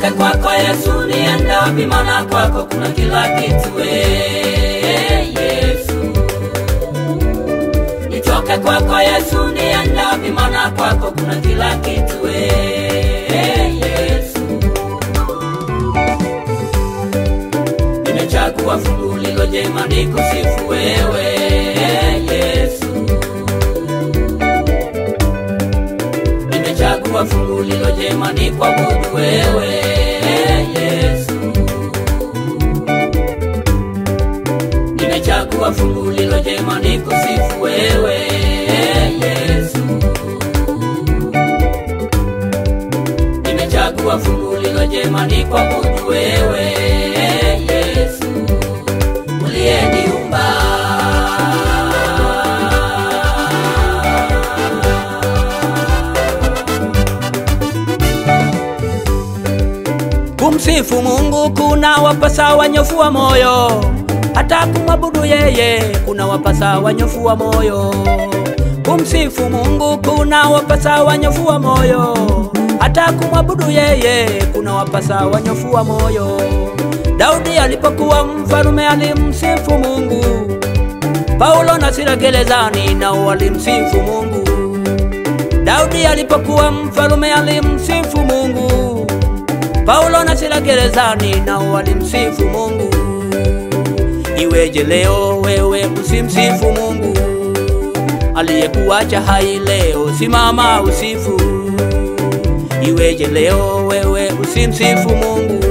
Nitoke kwako Yesu niende wapi, maana kwako kuna kila kitu Yesu. Nitoke kwako Yesu niende wapi, maana kwako kuna kila kitu Yesu. Nimechagua fungu lilo jema nikusifu wewe Yesu. Nimechagua fungu lilo jema nikuabudu wewe Yesu. Nimechagua fungu lilo jema nikusifu wewe Yesu. Nimechagua fungu lilo jema nikuabudu wewe Yesu. Uliyeniumba kumsifu Mungu kuna wapasa wanyofu wa moyo, hata kumwabudu yeye kuna wapasa wanyofu wa moyo. Kumsifu Mungu kuna wapasa wanyofu wa moyo, hata kumwabudu yeye kuna wapasa wanyofu wa moyo. Daudi alipokuwa mfalume alimsifu Mungu, Paulo na Sila gerezani nao walimsifu Mungu. Daudi alipokuwa mfalume alimsifu Mungu, Paulo na Sila gerezani nao walimsifu Mungu. Iweje leo wewe usimsifu Mungu? Aliyekuacha hai leo simama usifu. Iweje leo wewe usimsifu Mungu?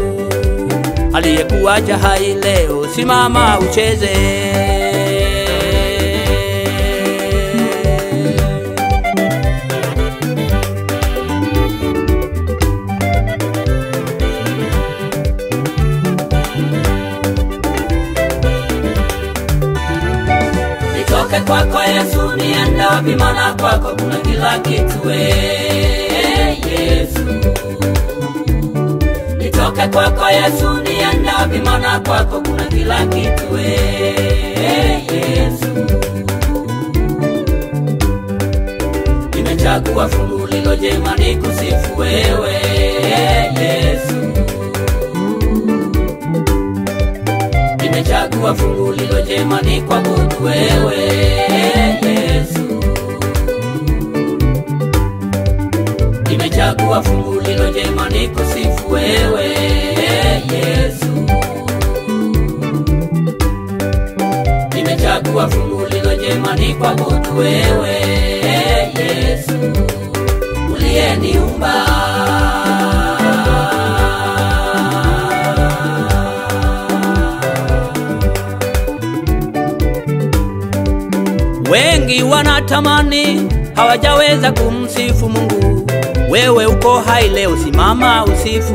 Aliyekuacha hai leo simama ucheze. Nitoke kwako Yesu niende wapi, maana kwako kuna kila kitu Yesu. Nitoke kwako Yesu niende wapi, maana kwako kuna kila kitu Yesu. Nimechagua fungu lilo jema nikusifu wewe Yesu. Nimechagua fungu lilo jema nikuabudu wewe Yesu. Nimechagua fungu lilo jema nikusifu wewe Yesu. Nimechagua fungu lilo jema nikuabudu wewe Yesu. Uliyeniumba wengi wanatamani hawajaweza kumsifu Mungu. Wewe uko hai leo simama usifu.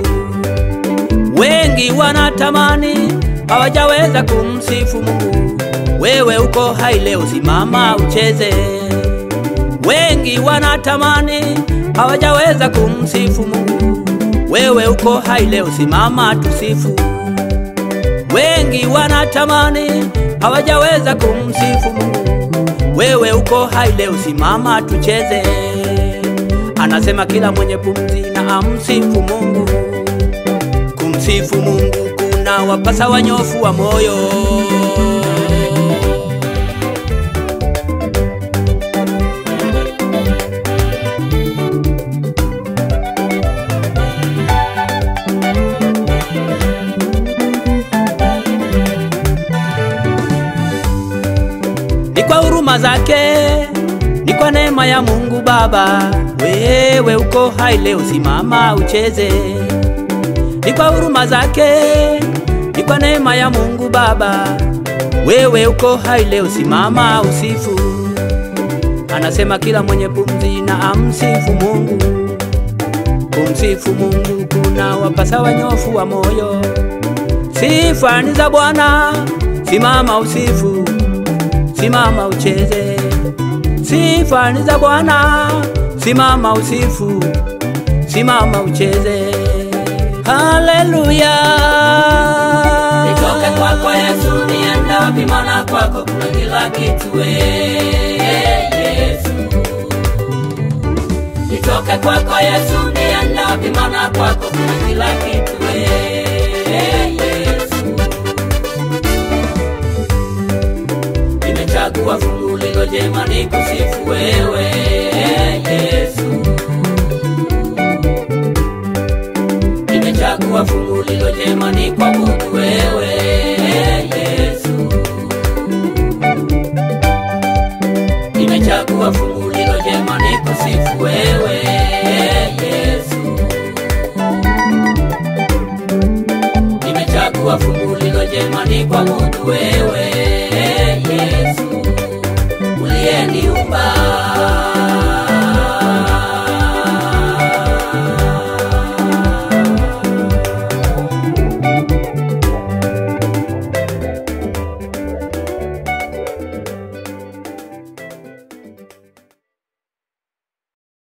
Wengi wanatamani hawajaweza kumsifu Mungu. Wewe uko hai leo simama ucheze. Wengi wanatamani hawajaweza kumsifu Mungu. Wewe uko hai leo simama tusifu. Wengi wanatamani hawajaweza kumsifu Mungu. Wewe uko hai leo simama tucheze. Anasema kila mwenye pumzi na amsifu Mungu. Kumsifu Mungu kuna wapasa wanyofu wa moyo. Ni kwa huruma zake, ni kwa neema ya Mungu Baba. Wewe uko hai leo simama ucheze. Ni kwa huruma zake, ni kwa neema ya Mungu Baba. Wewe uko hai leo simama usifu. Anasema kila mwenye pumzi na amsifu Mungu. Kumsifu Mungu kuna wapasa wanyofu wa moyo. Sifa ni za Bwana, simama usifu. Simama ucheze. Sifa ni za Bwana, simama usifu. Simama ucheze. Haleluya. Nitoke kwako Yesu niende wapi, maana kwako kuna kila kitu Yesu. Nitoke kwako Yesu niende wapi? Maana kwako kuna kila kitu Yesu. Nimechagua fungu lilo jema nikusifu wewe Yesu. Nimechagua fungu lilo jema nikuabudu wewe Yesu. Nimechagua fungu lilo jema nikusifu wewe Yesu. Nimechagua fungu lilo jema nikuabudu wewe